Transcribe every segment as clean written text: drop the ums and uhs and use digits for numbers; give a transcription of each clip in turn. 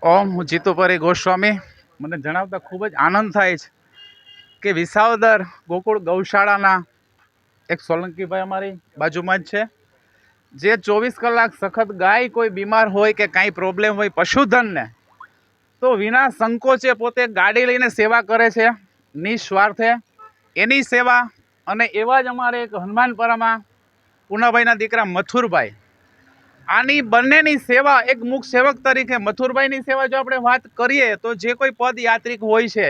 ઓમ, હું જીતુપરી ગોસ્વામી. મને જણાવતા ખૂબ જ આનંદ થાય છે કે વિસાવદર ગોકુળ ગૌશાળાના એક સોલંકીભાઈ અમારી બાજુમાં જ છે, જે 24 કલાક સખત ગાય કોઈ બીમાર હોય કે કાંઈ પ્રોબ્લેમ હોય પશુધનને, તો વિના સંકોચે પોતે ગાડી લઈને સેવા કરે છે નિસ્વાર્થે. એની સેવા અને એવા જ અમારે એક હનુમાનપરામાં પૂનાભાઈના દીકરા મથુરભાઈ, આની બંનેની સેવા એક મુખ સેવક તરીકે. મથુરભાઈની સેવા જો આપણે વાત કરીએ તો જે કોઈ પદયાત્રિક હોય છે,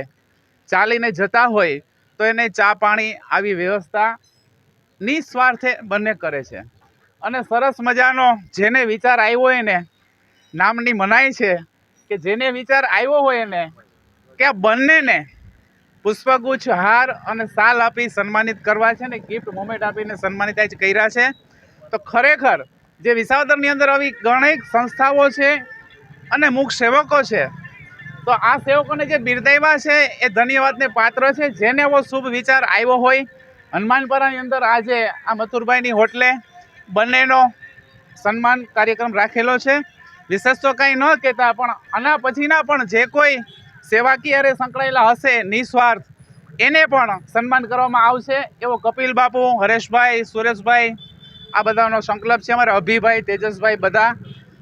ચાલીને જતા હોય, તો એને ચા પાણી આવી વ્યવસ્થા નિસ્વાર્થે બંને કરે છે. અને સરસ મજાનો જેને વિચાર આવ્યો હોય ને, નામની મનાય છે કે જેને વિચાર આવ્યો હોય ને કે આ બંનેને પુષ્પગુચ્છ, હાર અને શાલ આપી સન્માનિત કરવા છે ને, ગિફ્ટ મોમેન્ટ આપીને સન્માનિત આજ કર્યા છે. તો ખરેખર જે વિસાવદરની અંદર આવી ઘણી સંસ્થાઓ છે અને મુખ સેવકો છે, તો આ સેવકોને જે બિરદાવ્યા છે એ ધન્યવાદને પાત્ર છે. જેને એવો શુભ વિચાર આવ્યો હોય, હનુમાનપરાની અંદર આજે આ મથુરભાઈની હોટલે બંનેનો સન્માન કાર્યક્રમ રાખેલો છે. વિશેષ તો કંઈ ન કહેતા, પણ આના પછીના પણ જે કોઈ સેવાકીય સંકળાયેલા હશે નિસ્વાર્થ, એને પણ સન્માન કરવામાં આવશે. એવો કપિલ બાપુ, હરેશભાઈ, સુરેશભાઈ, આ બધાનો સંકલ્પ છે. અમારા અભિભાઈ, તેજસભાઈ, બધા.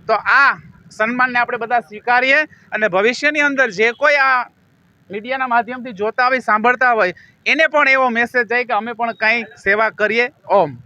તો આ સન્માનને આપણે બધા સ્વીકારીએ અને ભવિષ્યની અંદર જે કોઈ આ મીડિયાના માધ્યમથી જોતા હોય, સાંભળતા હોય, એને પણ એવો મેસેજ જાય કે અમે પણ કંઈ સેવા કરીએ. ઓમ.